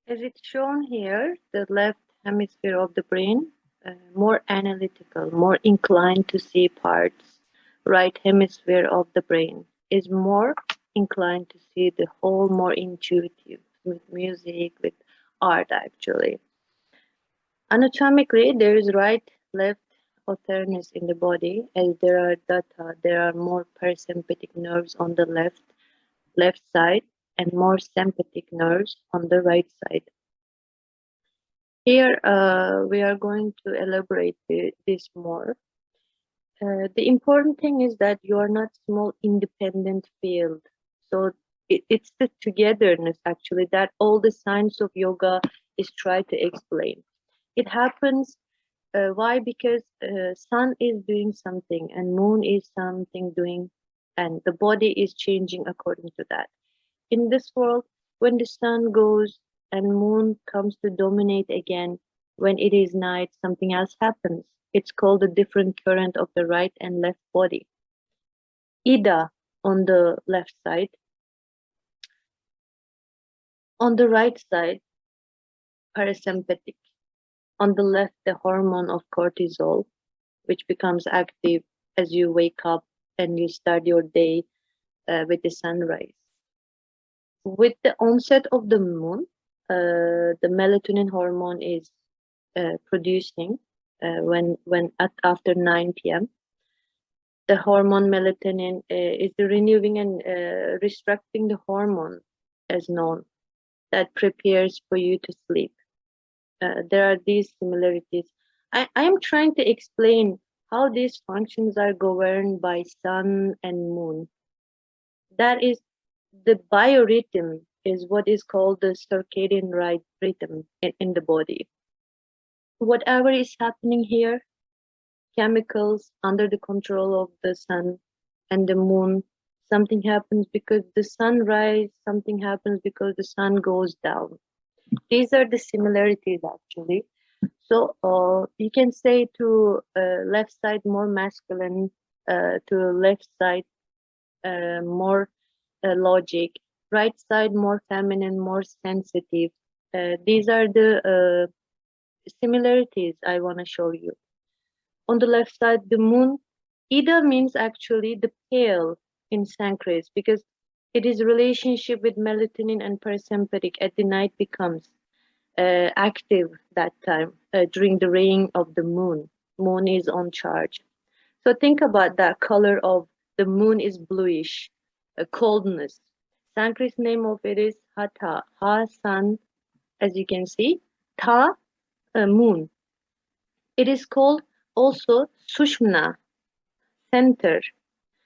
As it's shown here, the left hemisphere of the brain, more analytical, more inclined to see parts. Right hemisphere of the brain is more inclined to see the whole, more intuitive with music, with art actually. Anatomically, there is right-left alternance in the body, as there are data. There are more parasympathetic nerves on the left side and more sympathetic nerves on the right side. Here, we are going to elaborate this more. The important thing is that you are not small independent field. So it's the togetherness actually that all the science of yoga is trying to explain. It happens. Why? Because sun is doing something and moon is something doing, and the body is changing according to that. In this world, when the sun goes and moon comes to dominate again, when it is night, something else happens. It's called the different current of the right and left body. Ida on the left side, on the right side, parasympathetic. On the left, the hormone of cortisol, which becomes active as you wake up and you start your day with the sunrise. With the onset of the moon, the melatonin hormone is producing when after 9 p.m. The hormone melatonin is the renewing and restricting the hormone as known that prepares for you to sleep. There are these similarities. I am trying to explain how these functions are governed by sun and moon. That is, the biorhythm is what is called the circadian rhythm in the body. Whatever is happening here, chemicals under the control of the sun and the moon, something happens because the sun rises, something happens because the sun goes down. These are the similarities actually. So you can say to left side more masculine, to left side more logic, right side more feminine, more sensitive. These are the similarities I want to show you. On the left side, the moon, Ida means actually the pale in Sanskrit because it is relationship with melatonin and parasympathetic at the night becomes active that time during the reign of the moon. Moon is on charge. So think about that color of the moon is bluish, coldness. Sanskrit name of it is Hata. Ha, sun, as you can see. Ta, moon. It is called also Sushmna, center,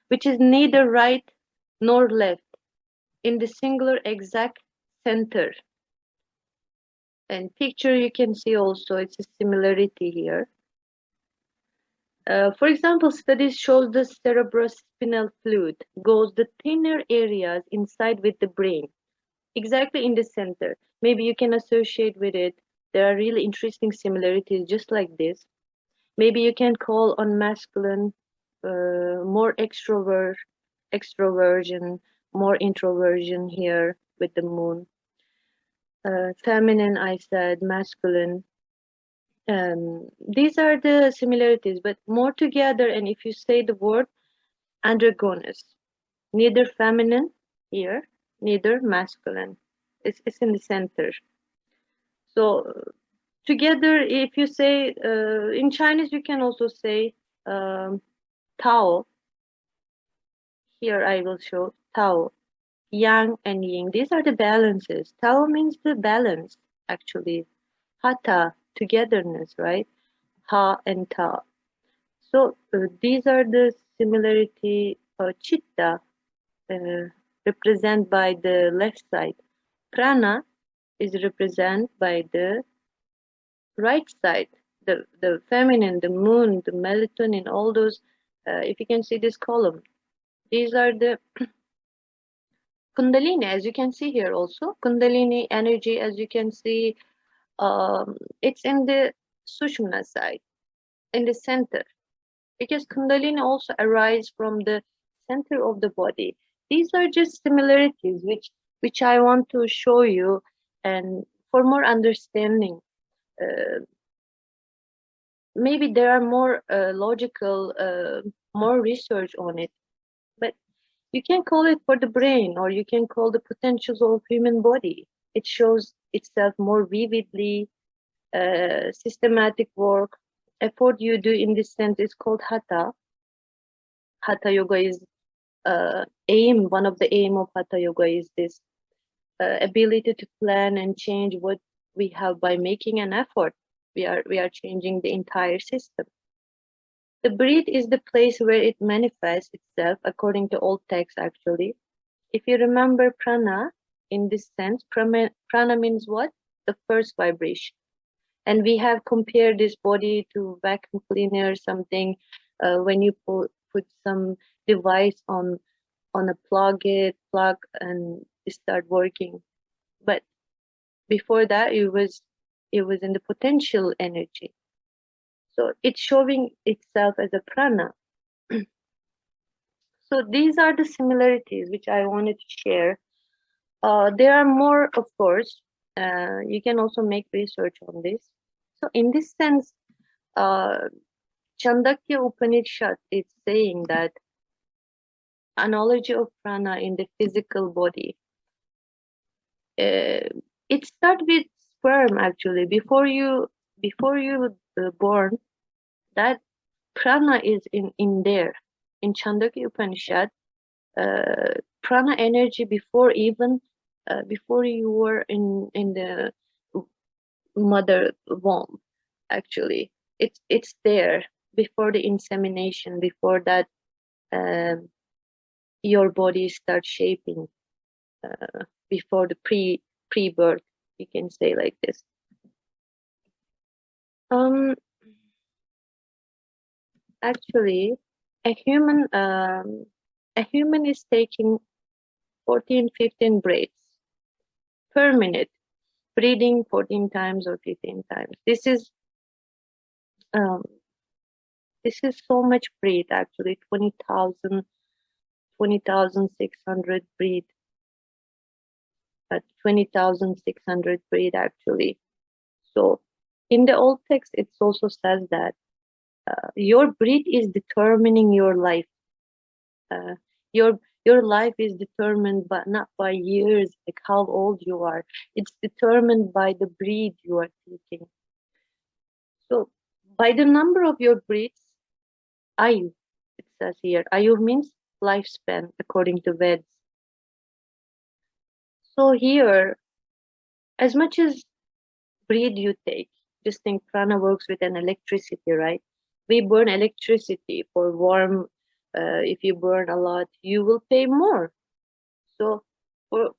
which is neither right nor left, in the singular exact center. And picture you can see also it's a similarity here. For example, studies shows the cerebrospinal fluid goes the thinner areas inside with the brain, exactly in the center. Maybe you can associate with it. There are really interesting similarities just like this. Maybe you can call on masculine, more extroversion, more introversion here with the moon. Feminine, I said, masculine. These are the similarities, but more together. And if you say the word androgynous, neither feminine here, neither masculine. It's in the center. So together, if you say in Chinese, you can also say Tao. Here I will show Tao, Yang and Yin. These are the balances. Tao means the balance, actually. Hatha, togetherness, right? Ha and Ta. So these are the similarity. Chitta represented by the left side. Prana is represented by the right side. The feminine, the moon, the melatonin, all those. If you can see this column, these are the Kundalini, as you can see here also. Kundalini energy, as you can see, it's in the Sushumna side, in the center. Because Kundalini also arises from the center of the body. These are just similarities which I want to show you. And for more understanding. Maybe there are more logical, more research on it, but you can call it for the brain, or you can call the potentials of human body. It shows itself more vividly. Systematic work, effort you do in this sense is called hatha. Hatha yoga is one of the aim of hatha yoga is this ability to plan and change what we have by making an effort. We are changing the entire system. The breath is the place where it manifests itself according to old texts actually. If you remember prana, in this sense, prana means what? The first vibration. And we have compared this body to vacuum cleaner, something when you put some device on a plug and it start working. But before that, it was in the potential energy. So it's showing itself as a prana. So these are the similarities which I wanted to share. There are more, of course. You can also make research on this. So in this sense, Chandakya Upanishad is saying that analogy of prana in the physical body. It starts with sperm actually. Before you born, that prana is in there. In Chandakya Upanishad, prana energy before you were in the mother womb, actually it's there before the insemination, before that your body starts shaping, before the pre-birth, you can say like this. Actually a human is taking 14-15 breaths per minute, breathing 14 times or 15 times. This is so much breath actually, 20,600 breath, 20,600 breath actually. So in the old text it also says that your breath is determining your life. Your life is determined but not by years, like how old you are. It's determined by the breath you are taking. So by the number of your breaths, ayu, it says here, ayu means lifespan according to Veds. So here, as much as breath you take, just think prana works with an electricity, right? We burn electricity for warm. If you burn a lot, you will pay more. So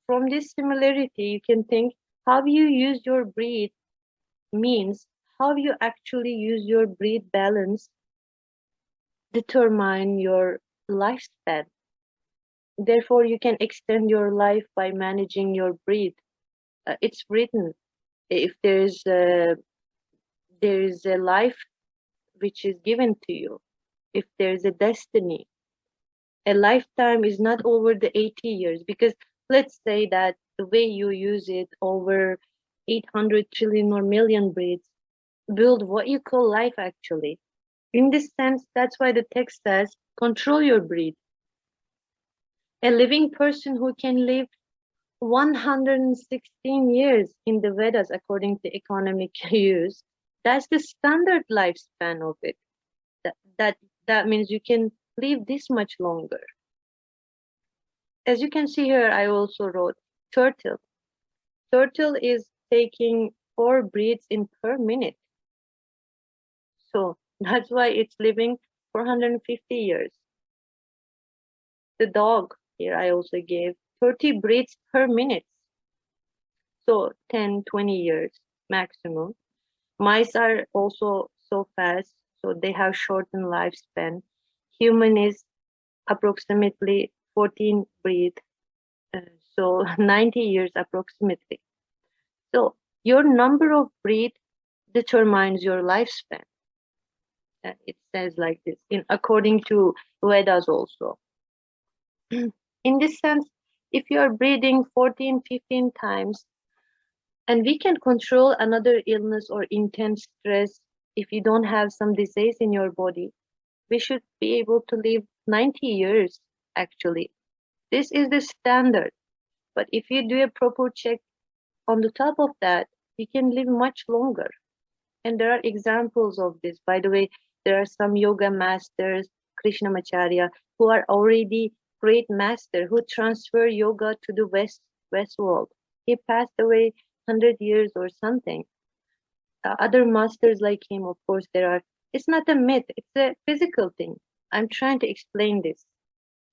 from this similarity, you can think how you use your breath means how you actually use your breath balance determine your lifespan. Therefore, you can extend your life by managing your breath. It's written, if there is a life which is given to you, if there is a destiny, a lifetime is not over the 80 years, because let's say that the way you use it over 800 trillion or million breaths build what you call life actually. In this sense, that's why the text says, control your breath. A living person who can live 116 years in the Vedas according to economic use, that's the standard lifespan of it. That means you can live this much longer. As you can see here, I also wrote turtle. Turtle is taking 4 breaths in per minute. So that's why it's living 450 years. The dog, here I also gave 30 breaths per minute. So 10, 20 years maximum. Mice are also so fast, so they have shortened lifespan. Human is approximately 14 breaths, so 90 years approximately. So your number of breaths determines your lifespan. It says like this, according to Vedas also. In this sense, if you are breathing 14, 15 times, And we can control another illness or intense stress. If you don't have some disease in your body, we should be able to live 90 years actually. This is the standard. But if you do a proper check on the top of that, we can live much longer. And there are examples of this. By the way, there are some yoga masters, Krishnamacharya, who are already great master who transfer yoga to the West world. He passed away 100 years or something. Other masters like him, of course, there are. It's not a myth, it's a physical thing. I'm trying to explain this.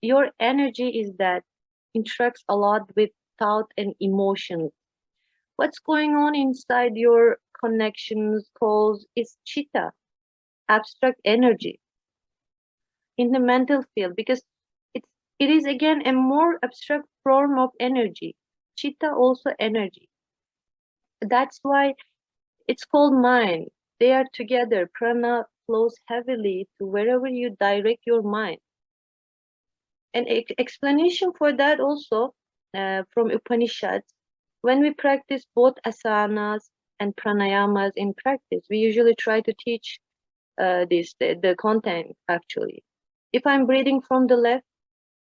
Your energy is that interacts a lot with thought and emotions. What's going on inside your connections, calls is chitta, abstract energy in the mental field, because it is again a more abstract form of energy. Chitta also energy. That's why it's called mind. They are together. Prana flows heavily to wherever you direct your mind. An explanation for that also from Upanishads. When we practice both asanas and pranayamas in practice, we usually try to teach the content actually. If I'm breathing from the left,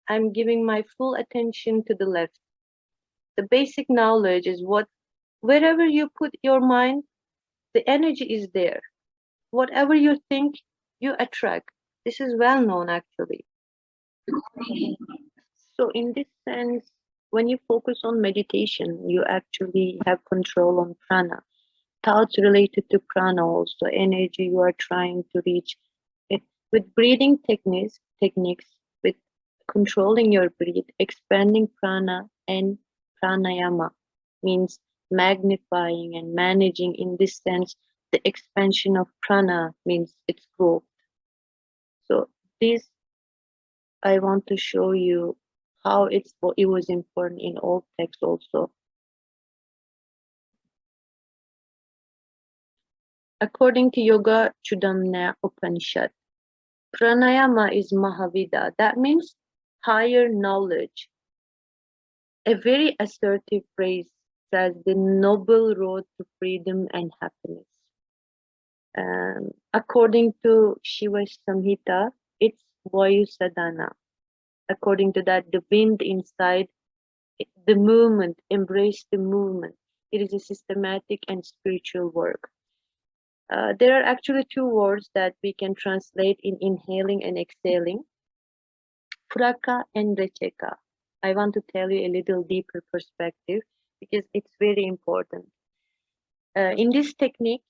I'm giving my full attention to the left. The basic knowledge is wherever you put your mind, the energy is there. Whatever you think, you attract. This is well known actually. So in this sense, when you focus on meditation, you actually have control on prana. Thoughts related to prana also, energy you are trying to reach. With breathing techniques, with controlling your breath, expanding prana and pranayama means magnifying and managing. In this sense, the expansion of prana means its growth. So this, I want to show you how it was important in old texts also. According to Yoga Chudamna Upanishad, pranayama is Mahavida. That means higher knowledge. A very assertive phrase says the noble road to freedom and happiness. According to Shiva Samhita, it's Vayu Sadhana. According to that, the wind inside, the movement, embrace the movement. It is a systematic and spiritual work. There are actually two words that we can translate in inhaling and exhaling, Praka and Recheka. I want to tell you a little deeper perspective because it's very important. In this technique,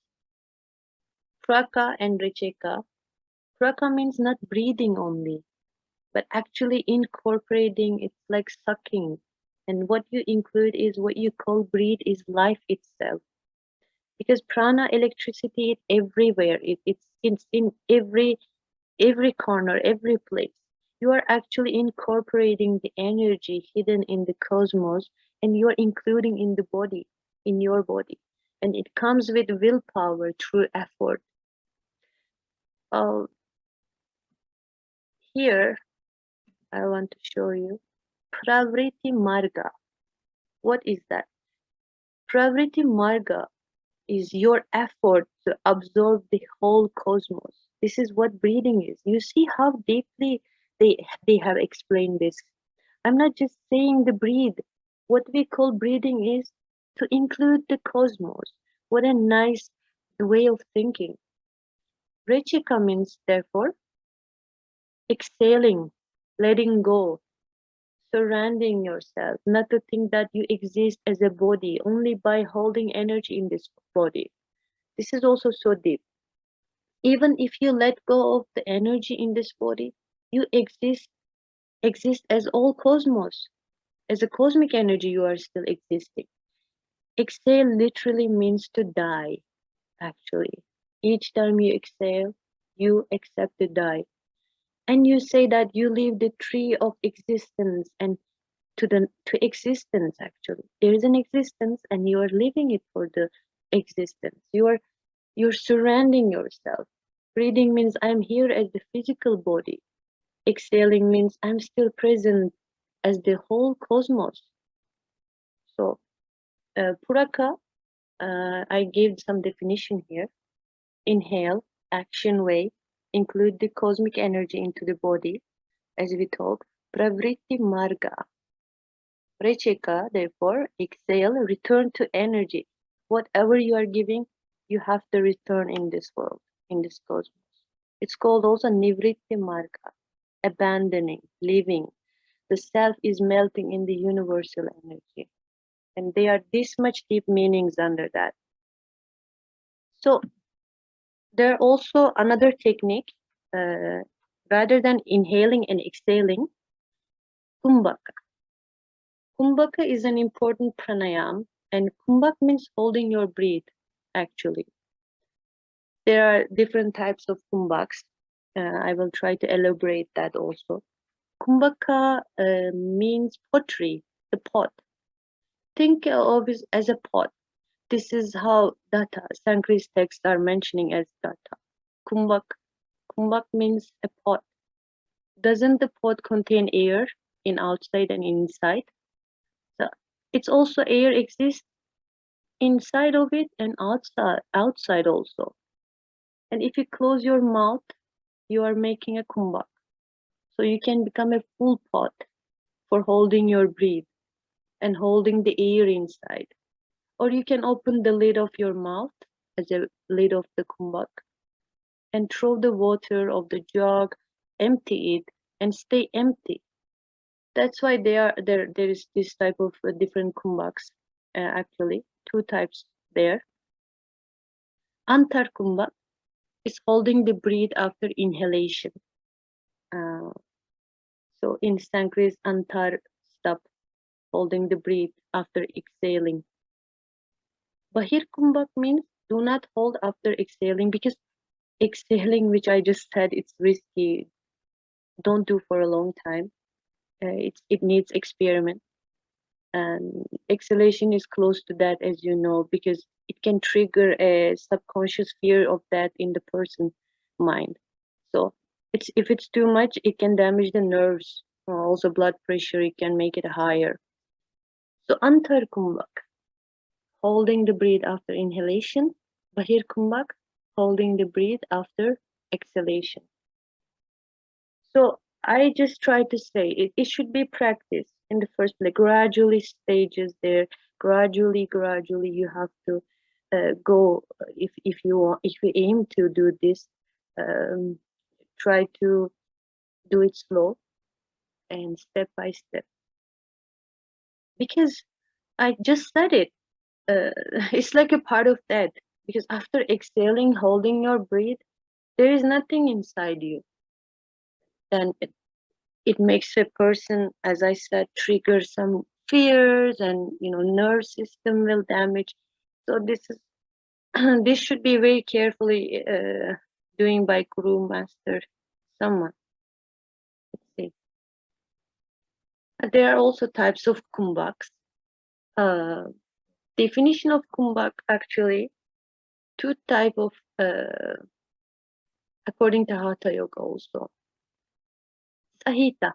Praka and Recheka, Praka means not breathing only, but actually incorporating. It's like sucking. And what you include is what you call breathe is life itself. Because prana, electricity, is everywhere. It's in every corner, every place. You are actually incorporating the energy hidden in the cosmos, and you are including in the body, in your body. And it comes with willpower through effort. Here, I want to show you Pravriti Marga. What is that? Pravriti Marga is your effort to absorb the whole cosmos. This is what breathing is. You see how deeply they have explained this. I'm not just saying the breathe. What we call breathing is to include the cosmos. What a nice way of thinking. Rechika means, therefore, exhaling, letting go, surrounding yourself, not to think that you exist as a body only by holding energy in this body. This is also so deep. Even if you let go of the energy in this body, you exist as all cosmos. As a cosmic energy, you are still existing. Exhale literally means to die, actually. Each time you exhale, you accept to die. And you say that you leave the tree of existence and to existence actually. There is an existence and you are living it for the existence. You're surrounding yourself. Breathing means I'm here as the physical body. Exhaling means I'm still present as the whole cosmos. So, Puraka I gave some definition here. Inhale, action way, include the cosmic energy into the body, as we talked. Pravritti marga. Recheka, therefore, exhale, return to energy. Whatever you are giving, you have to return in this world, in this cosmos. It's called also nivritti marga, abandoning, leaving. The self is melting in the universal energy. And there are this much deep meanings under that. So there are also another technique, rather than inhaling and exhaling, kumbhaka. Kumbhaka is an important pranayama, and kumbhak means holding your breath, actually. There are different types of kumbhaks. I will try to elaborate that also. Kumbhaka means pottery, the pot. Think of it as a pot. This is how Datta, Sanskrit texts are mentioning as Datta. Kumbhak. Kumbhak means a pot. Doesn't the pot contain air in outside and inside? So it's also air exists inside of it and outside also. And if you close your mouth, you are making a kumbhak. So you can become a full pot for holding your breath and holding the air inside. Or you can open the lid of your mouth as a lid of the kumbhak and throw the water of the jug, empty it, and stay empty. That's why there is this type of different kumbhaks, actually, two types there. Antar kumbhak is holding the breath after inhalation. So in Sanskrit, antar, stop, holding the breath after exhaling. Bahir kumbhak means do not hold after exhaling, because exhaling, which I just said, it's risky. Don't do for a long time. It needs experiment. And exhalation is close to that, as you know, because it can trigger a subconscious fear of that in the person's mind. So if it's too much, it can damage the nerves. Also blood pressure, it can make it higher. So antar kumbhak, holding the breath after inhalation. Bahir kumbhak, holding the breath after exhalation. So I just try to say it should be practiced in the first place, gradually stages there, gradually you have to go, if you aim to do this, try to do it slow and step by step. Because I just said it, it's like a part of that, because after exhaling, holding your breath, there is nothing inside you. And it makes a person, as I said, trigger some fears, and nerve system will damage. So this is this should be very carefully doing by guru, master, someone. Let's see. There are also types of kumbhaks. Definition of kumbhak, actually, two type of according to Hatha Yoga also. Sahita.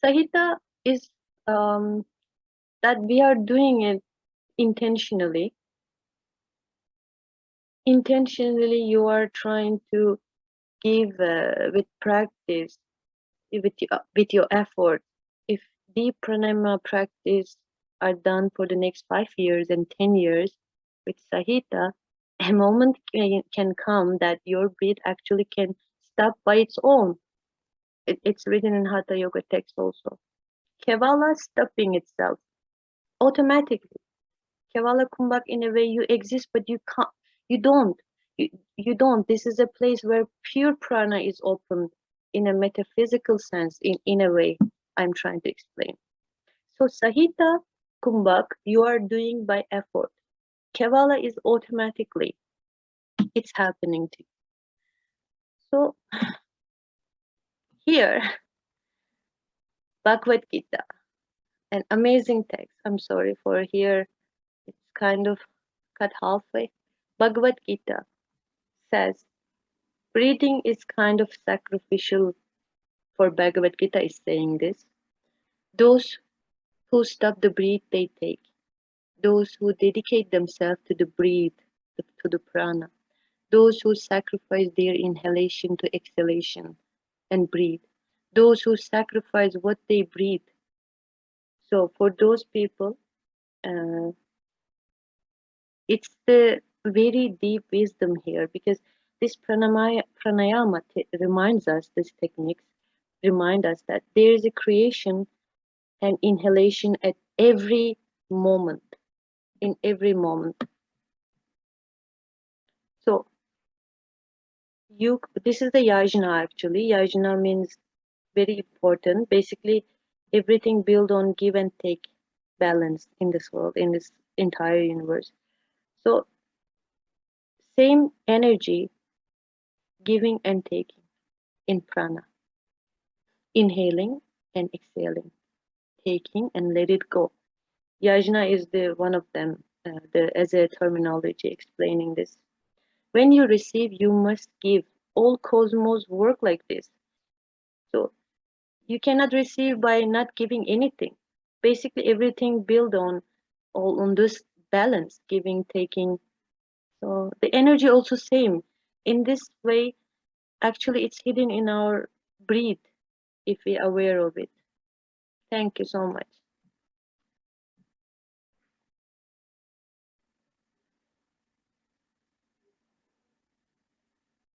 Sahita is that we are doing it intentionally. Intentionally, you are trying to give with practice, with your effort. If deep pranayama practice are done for the next 5 years and 10 years with Sahita, a moment can come that your breath actually can stop by its own. It's written in Hatha Yoga text also. Kevala stopping itself automatically. Kevala kumbhak, in a way you exist, but you can't. You don't. This is a place where pure prana is open in a metaphysical sense, in a way I'm trying to explain. So Sahita kumbhak, you are doing by effort. Kevala is automatically, it's happening to you. So here, Bhagavad Gita, an amazing text. I'm sorry for here, it's kind of cut halfway. Bhagavad Gita says, breathing is kind of sacrificial. For Bhagavad Gita is saying this. Those who stop the breath they take. those who dedicate themselves to the breathe, to the prana, those who sacrifice their inhalation to exhalation and breathe, those who sacrifice what they breathe. So for those people, uh, it's the very deep wisdom here because this pranayama reminds us, this techniques remind us that there is a creation and inhalation at every moment, in every moment. So this is the yajna actually. Yajna means very important. Basically, everything built on give and take balance in this world, in this entire universe. So same energy, giving and taking in prana, inhaling and exhaling, taking and let it go. Yajna is the one of them, as a terminology explaining this. When you receive, you must give. All cosmos work like this. So you cannot receive by not giving anything. Basically, everything built on all on this balance, giving, taking. So the energy also same. In this way, actually, it's hidden in our breath if we are aware of it. Thank you so much.